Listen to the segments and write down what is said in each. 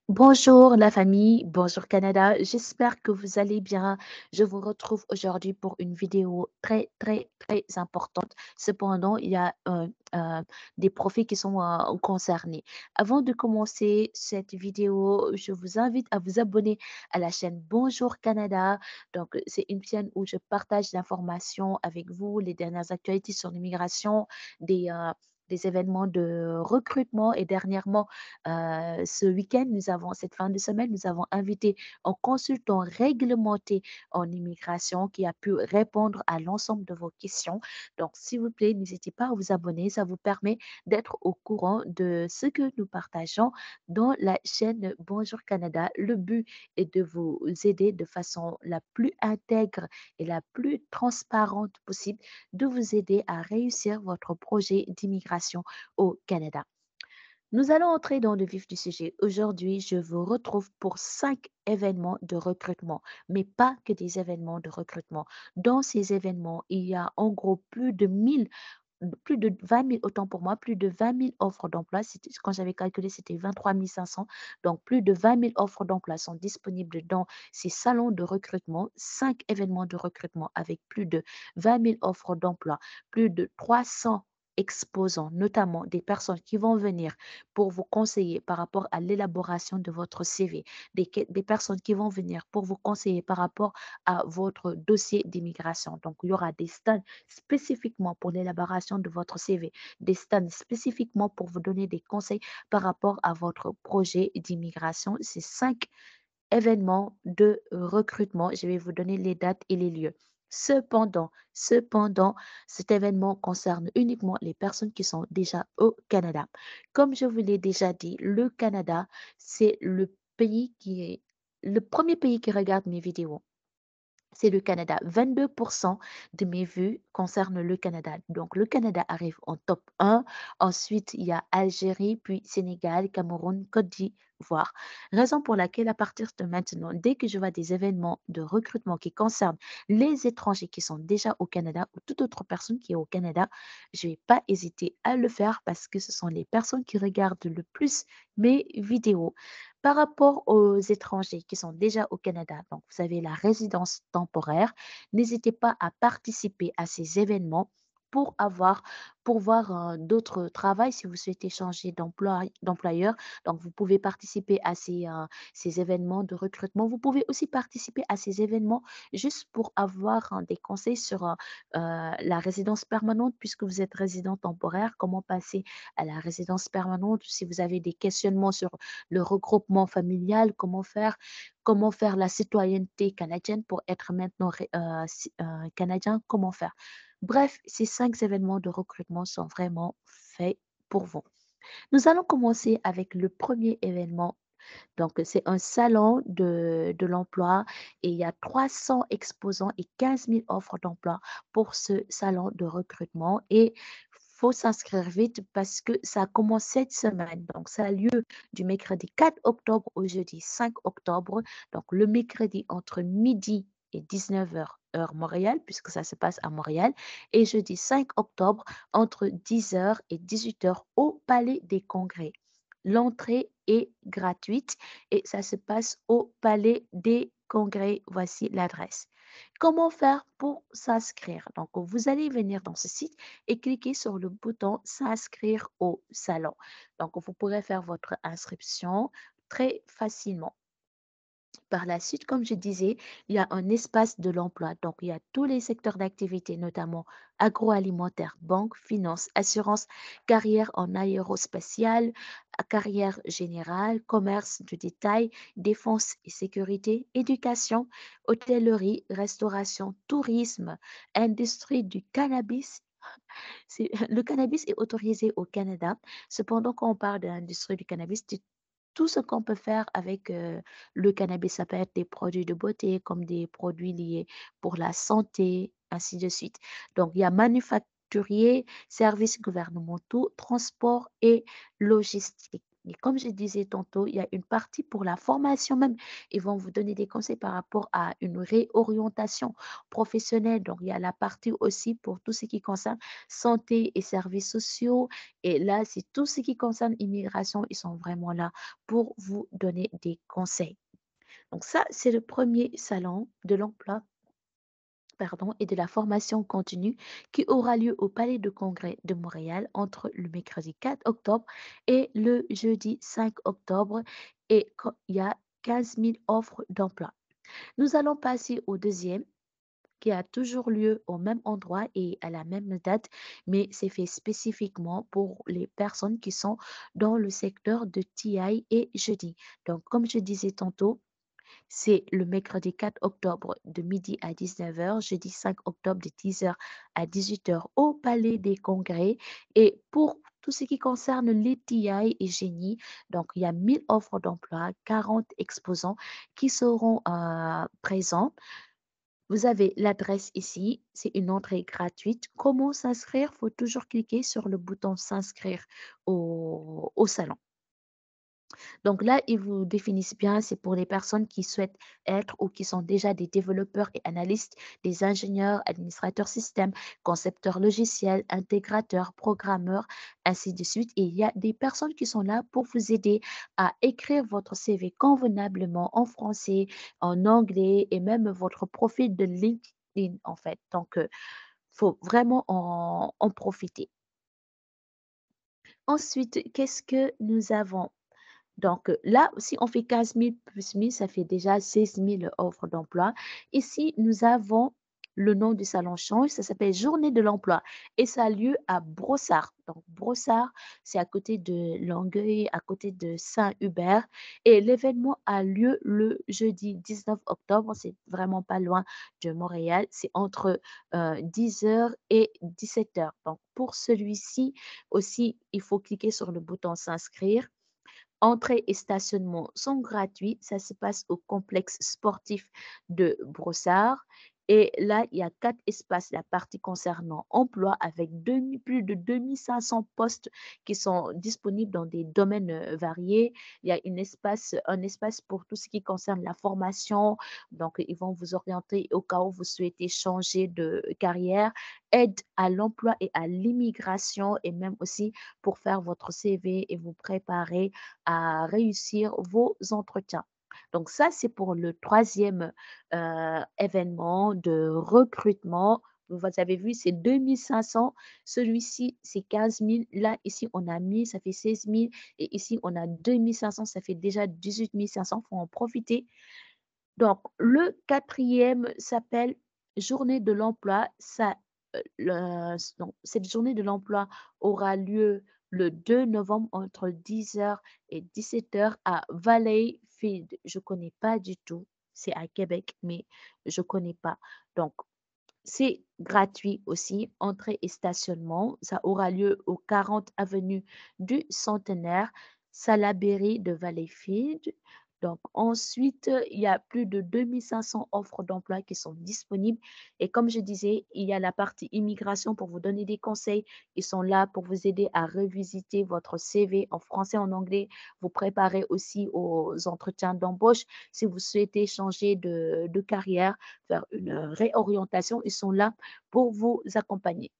Bonjour la famille, bonjour Canada, j'espère que vous allez bien. Je vous retrouve aujourd'hui pour une vidéo très importante. Cependant, il y a des profils qui sont concernés. Avant de commencer cette vidéo, je vous invite à vous abonner à la chaîne Bonjour Canada. Donc, c'est une chaîne où je partage l'information avec vous, les dernières actualités sur l'immigration, des... euh, des événements de recrutement et dernièrement ce week-end, cette fin de semaine, nous avons invité un consultant réglementé en immigration qui a pu répondre à l'ensemble de vos questions. Donc, s'il vous plaît, n'hésitez pas à vous abonner. Ça vous permet d'être au courant de ce que nous partageons dans la chaîne Bonjour Canada. Le but est de vous aider de façon la plus intègre et la plus transparente possible, de vous aider à réussir votre projet d'immigration au Canada. Nous allons entrer dans le vif du sujet. Aujourd'hui, je vous retrouve pour 5 événements de recrutement, mais pas que des événements de recrutement. Dans ces événements, il y a en gros plus de 20 000, autant pour moi, plus de 20 000 offres d'emploi. Quand j'avais calculé, c'était 23 500. Donc, plus de 20 000 offres d'emploi sont disponibles dans ces salons de recrutement. 5 événements de recrutement avec plus de 20 000 offres d'emploi, plus de 300 exposants, notamment des personnes qui vont venir pour vous conseiller par rapport à l'élaboration de votre CV, des personnes qui vont venir pour vous conseiller par rapport à votre dossier d'immigration. Donc, il y aura des stands spécifiquement pour l'élaboration de votre CV, des stands spécifiquement pour vous donner des conseils par rapport à votre projet d'immigration. Ces 5 événements de recrutement. Je vais vous donner les dates et les lieux. Cependant, cet événement concerne uniquement les personnes qui sont déjà au Canada. Comme je vous l'ai déjà dit, le Canada, c'est le premier pays qui regarde mes vidéos. C'est le Canada. 22% de mes vues concernent le Canada. Donc, le Canada arrive en top 1. Ensuite, il y a Algérie, puis Sénégal, Cameroun, Côte d'Ivoire. Raison pour laquelle, à partir de maintenant, dès que je vois des événements de recrutement qui concernent les étrangers qui sont déjà au Canada ou toute autre personne qui est au Canada, je ne vais pas hésiter à le faire parce que ce sont les personnes qui regardent le plus mes vidéos. Par rapport aux étrangers qui sont déjà au Canada, donc vous avez la résidence temporaire, n'hésitez pas à participer à ces événements pour pour voir d'autres travails si vous souhaitez changer d'employeur. Donc, vous pouvez participer à ces événements de recrutement. Vous pouvez aussi participer à ces événements juste pour avoir des conseils sur la résidence permanente puisque vous êtes résident temporaire, comment passer à la résidence permanente, si vous avez des questionnements sur le regroupement familial, comment faire la citoyenneté canadienne pour être maintenant canadien, comment faire. Bref, ces 5 événements de recrutement sont vraiment faits pour vous. Nous allons commencer avec le premier événement. Donc, c'est un salon de l'emploi et il y a 300 exposants et 15 000 offres d'emploi pour ce salon de recrutement. Et faut s'inscrire vite parce que ça commence cette semaine. Donc, ça a lieu du mercredi 4 octobre au jeudi 5 octobre. Donc, le mercredi entre midi et 19 heures heure Montréal, puisque ça se passe à Montréal, et jeudi 5 octobre entre 10 heures et 18 heures au Palais des Congrès. L'entrée est gratuite et ça se passe au Palais des Congrès. Voici l'adresse. Comment faire pour s'inscrire? Donc, vous allez venir dans ce site et cliquer sur le bouton s'inscrire au salon. Donc, vous pourrez faire votre inscription très facilement. Par la suite, comme je disais, il y a un espace de l'emploi. Donc, il y a tous les secteurs d'activité, notamment agroalimentaire, banque, finance, assurance, carrière en aérospatiale, carrière générale, commerce de détail, défense et sécurité, éducation, hôtellerie, restauration, tourisme, industrie du cannabis. Le cannabis est autorisé au Canada. Cependant, quand on parle de l'industrie du cannabis, tout ce qu'on peut faire avec le cannabis, ça peut être des produits de beauté comme des produits liés pour la santé, ainsi de suite. Donc, il y a manufacturier, services gouvernementaux, transport et logistique. Et comme je disais tantôt, il y a une partie pour la formation même. Ils vont vous donner des conseils par rapport à une réorientation professionnelle. Donc, il y a la partie aussi pour tout ce qui concerne santé et services sociaux. Et là, c'est tout ce qui concerne immigration. Ils sont vraiment là pour vous donner des conseils. Donc ça, c'est le premier salon de l'emploi, pardon, et de la formation continue qui aura lieu au Palais de Congrès de Montréal entre le mercredi 4 octobre et le jeudi 5 octobre. Et il y a 15 000 offres d'emploi. Nous allons passer au deuxième qui a toujours lieu au même endroit et à la même date, mais c'est fait spécifiquement pour les personnes qui sont dans le secteur de TI et jeudi. Donc, comme je disais tantôt, c'est le mercredi 4 octobre de midi à 19 heures, jeudi 5 octobre de 10 heures à 18 heures au Palais des Congrès. Et pour tout ce qui concerne les TI et génie, donc il y a 1000 offres d'emploi, 40 exposants qui seront présents. Vous avez l'adresse ici, c'est une entrée gratuite. Comment s'inscrire? Il faut toujours cliquer sur le bouton s'inscrire au salon. Donc là, ils vous définissent bien, c'est pour les personnes qui souhaitent être ou qui sont déjà des développeurs et analystes, des ingénieurs, administrateurs système, concepteurs logiciels, intégrateurs, programmeurs, ainsi de suite. Et il y a des personnes qui sont là pour vous aider à écrire votre CV convenablement en français, en anglais et même votre profil de LinkedIn en fait. Donc, il faut vraiment en profiter. Ensuite, qu'est-ce que nous avons? Donc, là, si on fait 15 000 plus 1000, ça fait déjà 16 000 offres d'emploi. Ici, nous avons le nom du salon change, ça s'appelle Journée de l'emploi et ça a lieu à Brossard. Donc, Brossard, c'est à côté de Longueuil, à côté de Saint-Hubert. Et l'événement a lieu le jeudi 19 octobre. C'est vraiment pas loin de Montréal. C'est entre 10 heures et 17 heures. Donc, pour celui-ci aussi, il faut cliquer sur le bouton s'inscrire. Entrée et stationnement sont gratuits. Ça se passe au complexe sportif de Brossard. Et là, il y a 4 espaces. La partie concernant emploi avec plus de 2500 postes qui sont disponibles dans des domaines variés. Il y a un espace pour tout ce qui concerne la formation. Donc, ils vont vous orienter au cas où vous souhaitez changer de carrière. Aide à l'emploi et à l'immigration et même aussi pour faire votre CV et vous préparer à réussir vos entretiens. Donc ça, c'est pour le troisième événement de recrutement. Vous avez vu, c'est 2500. Celui-ci, c'est 15 000. Là, ici, on a 1000, ça fait 16 000. Et ici, on a 2500, ça fait déjà 18 500. Il faut en profiter. Donc, le quatrième s'appelle Journée de l'emploi. Donc, cette journée de l'emploi aura lieu le 2 novembre entre 10 heures et 17 heures à Valleyfield. Je ne connais pas du tout. C'est à Québec, mais je ne connais pas. Donc, c'est gratuit aussi, entrée et stationnement. Ça aura lieu au 40 avenue du Centenaire, Salaberry de Valleyfield. Donc ensuite, il y a plus de 2500 offres d'emploi qui sont disponibles. Et comme je disais, il y a la partie immigration pour vous donner des conseils. Ils sont là pour vous aider à revisiter votre CV en français, en anglais, vous préparer aussi aux entretiens d'embauche. Si vous souhaitez changer de carrière, faire une réorientation, ils sont là pour vous accompagner.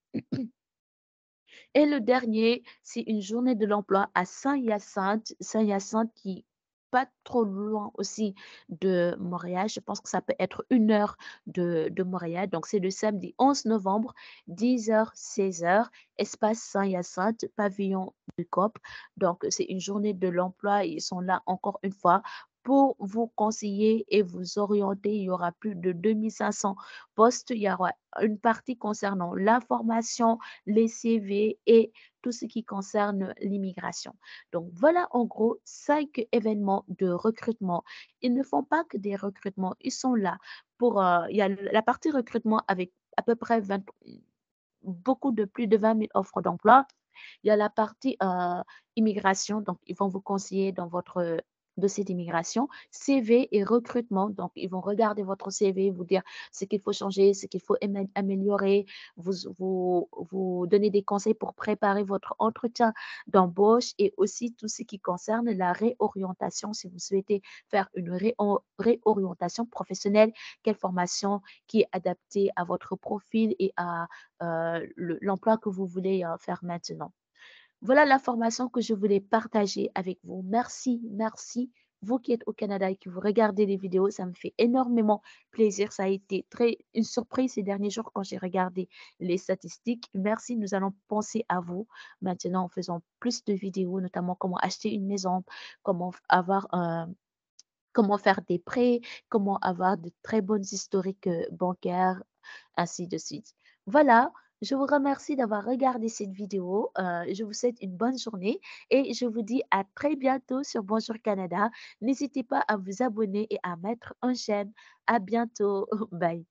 Et le dernier, c'est une journée de l'emploi à Saint-Hyacinthe. Saint-Hyacinthe qui est pas trop loin aussi de Montréal. Je pense que ça peut être 1 heure de Montréal. Donc, c'est le samedi 11 novembre, 10 heures, 16 heures, espace Saint-Hyacinthe, pavillon du COP. Donc, c'est une journée de l'emploi. Ils sont là encore une fois pour vous conseiller et vous orienter. Il y aura plus de 2500 postes. Il y aura une partie concernant la formation, les CV et tout ce qui concerne l'immigration. Donc voilà en gros 5 événements de recrutement. Ils ne font pas que des recrutements, ils sont là pour, il y a la partie recrutement avec à peu près 20, beaucoup de plus de 20 000 offres d'emploi. Il y a la partie immigration, donc ils vont vous conseiller dans votre dossier d'immigration, CV et recrutement. Donc, ils vont regarder votre CV, vous dire ce qu'il faut changer, ce qu'il faut améliorer, vous donner des conseils pour préparer votre entretien d'embauche et aussi tout ce qui concerne la réorientation. Si vous souhaitez faire une réorientation professionnelle, quelle formation qui est adaptée à votre profil et à l'emploi que vous voulez faire maintenant. Voilà l'information que je voulais partager avec vous. Merci, merci. Vous qui êtes au Canada et qui vous regardez les vidéos, ça me fait énormément plaisir. Ça a été une surprise ces derniers jours quand j'ai regardé les statistiques. Merci, nous allons penser à vous maintenant en faisant plus de vidéos, notamment comment acheter une maison, comment avoir comment faire des prêts, comment avoir de très bonnes historiques bancaires, ainsi de suite. Voilà, je vous remercie d'avoir regardé cette vidéo. Je vous souhaite une bonne journée et je vous dis à très bientôt sur Bonjour Canada. N'hésitez pas à vous abonner et à mettre un j'aime. À bientôt. Bye.